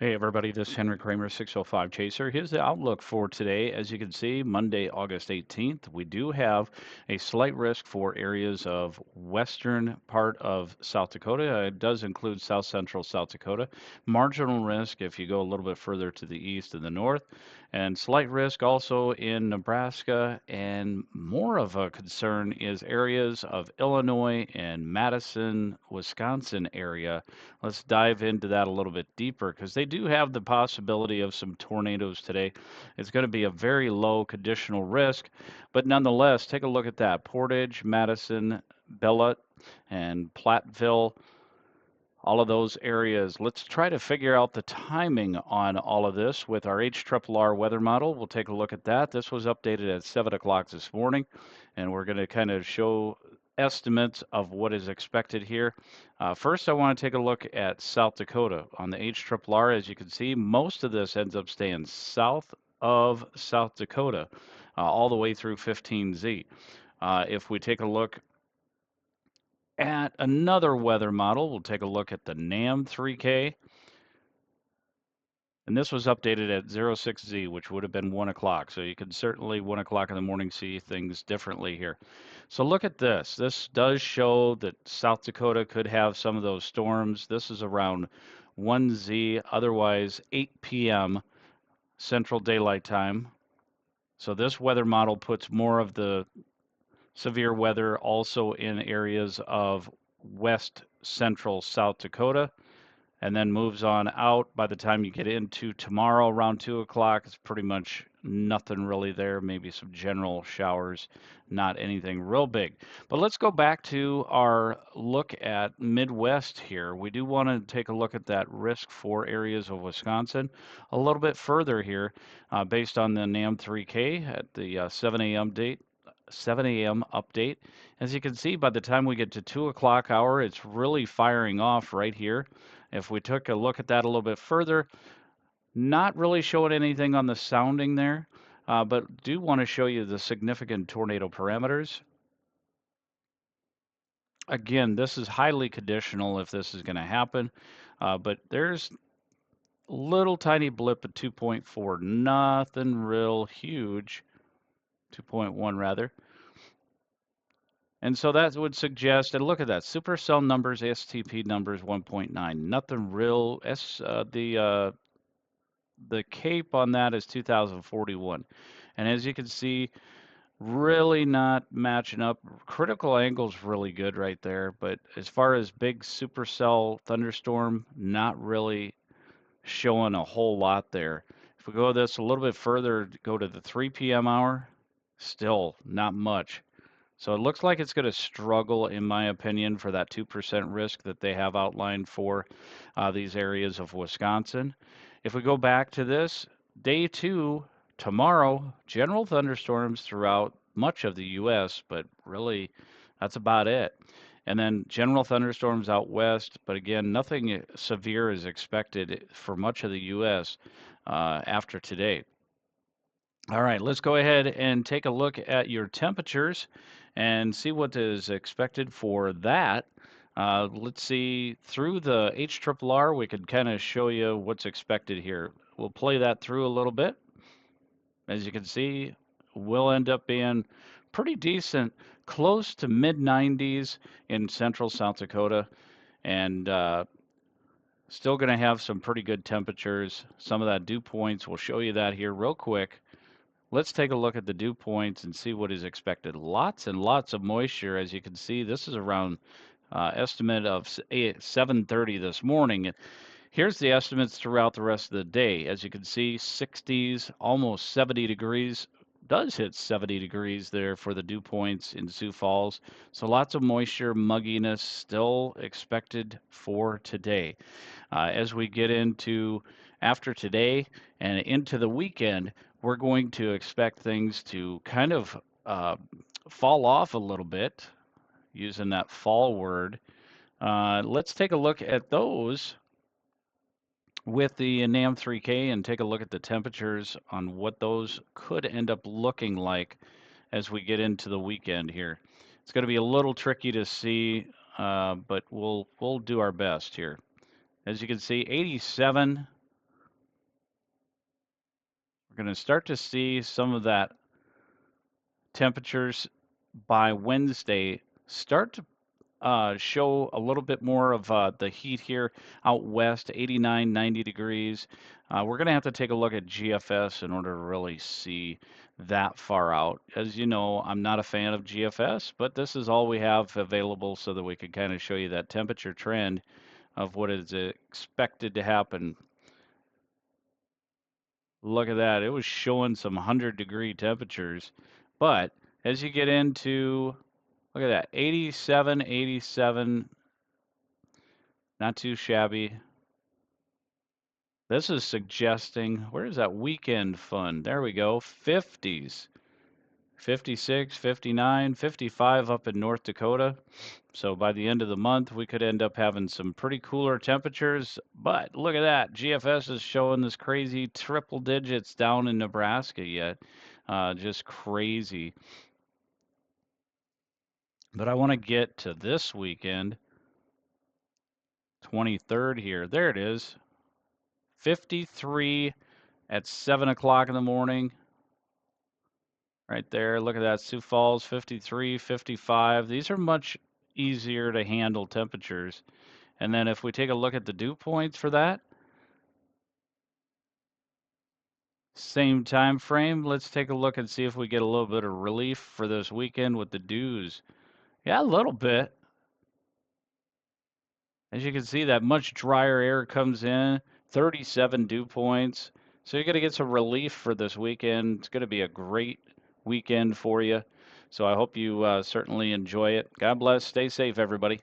Hey everybody, this is Henry Kramer, 605 Chaser. Here's the outlook for today. As you can see, Monday, August 18th, we do have a slight risk for areas of western part of South Dakota. It does include south central South Dakota. Marginal risk if you go a little bit further to the east and the north. And slight risk also in Nebraska. And more of a concern is areas of Illinois and Madison, Wisconsin area. Let's dive into that a little bit deeper because they do have the possibility of some tornadoes today. It's going to be a very low conditional risk, but nonetheless, take a look at that. Portage, Madison, Bellet, and Platteville, all of those areas. Let's try to figure out the timing on all of this with our HRRR weather model. We'll take a look at that. This was updated at 7 o'clock this morning, and we're going to kind of show estimates of what is expected here. First, I want to take a look at South Dakota. On the HRRR, as you can see, most of this ends up staying south of South Dakota, all the way through 15Z. If we take a look at another weather model, we'll take a look at the NAM 3K. And this was updated at 06Z, which would have been 1 o'clock. So you can certainly 1 o'clock in the morning see things differently here. So look at this. This does show that South Dakota could have some of those storms. This is around 1Z, otherwise 8 p.m. Central Daylight Time. So this weather model puts more of the severe weather also in areas of west central South Dakota, and then moves on out. By the time you get into tomorrow around 2 o'clock, it's pretty much nothing really there. Maybe some general showers, not anything real big. But let's go back to our look at Midwest here. We do want to take a look at that risk for areas of Wisconsin a little bit further here, based on the NAM 3K at the 7 a.m. update. As you can see, by the time we get to 2 o'clock hour, it's really firing off right here. If we took a look at that a little bit further, not really showing anything on the sounding there, but do want to show you the significant tornado parameters. Again, this is highly conditional if this is going to happen, but there's a little tiny blip at 2.4, nothing real huge, 2.1 rather. And so that would suggest, and look at that, supercell numbers, STP numbers 1.9, nothing real. The CAPE on that is 2041. And as you can see, really not matching up. Critical angle's really good right there, but as far as big supercell thunderstorm, not really showing a whole lot there. If we go this a little bit further, go to the 3 p.m. hour, still not much. So it looks like it's going to struggle, in my opinion, for that 2% risk that they have outlined for these areas of Wisconsin. If we go back to this, day 2, tomorrow, general thunderstorms throughout much of the U.S., but really that's about it. And then general thunderstorms out west, but again, nothing severe is expected for much of the U.S. After today. All right, let's go ahead and take a look at your temperatures and see what is expected for that. Let's see, through the HRRR, we could kind of show you what's expected here. We'll play that through a little bit. As you can see, we'll end up being pretty decent, close to mid 90s in central South Dakota, and still going to have some pretty good temperatures. Some of that dew points, we'll show you that here real quick. Let's take a look at the dew points and see what is expected. Lots and lots of moisture. As you can see, this is around estimate of 7:30 this morning. Here's the estimates throughout the rest of the day. As you can see, 60s, almost 70 degrees. Does hit 70 degrees there for the dew points in Sioux Falls. So lots of moisture, mugginess still expected for today. As we get into after today and into the weekend, we're going to expect things to kind of fall off a little bit, using that fall word. Let's take a look at those with the NAM 3K and take a look at the temperatures on what those could end up looking like as we get into the weekend here. It's going to be a little tricky to see, but we'll do our best here. As you can see, 87 We're going to start to see some of that temperatures by Wednesday start to show a little bit more of the heat here out west, 89, 90 degrees. We're going to have to take a look at GFS in order to really see that far out. As you know, I'm not a fan of GFS, but this is all we have available so that we can kind of show you that temperature trend of what is expected to happen. Look at that. It was showing some 100-degree temperatures. But as you get into, look at that, 87, 87, not too shabby. This is suggesting, where's that weekend fun? There we go, 50s. 56, 59, 55 up in North Dakota. So by the end of the month, we could end up having some pretty cooler temperatures. But look at that. GFS is showing this crazy triple digits down in Nebraska yet. Just crazy. But I want to get to this weekend, 23rd here. There it is. 53 at 7 o'clock in the morning. Right there, look at that, Sioux Falls, 53, 55. These are much easier to handle temperatures. And then if we take a look at the dew points for that, same time frame, let's take a look and see if we get a little bit of relief for this weekend with the dews. Yeah, a little bit. As you can see, that much drier air comes in, 37 dew points. So you're going to get some relief for this weekend. It's going to be a great weekend for you. So I hope you certainly enjoy it. God bless. Stay safe, everybody.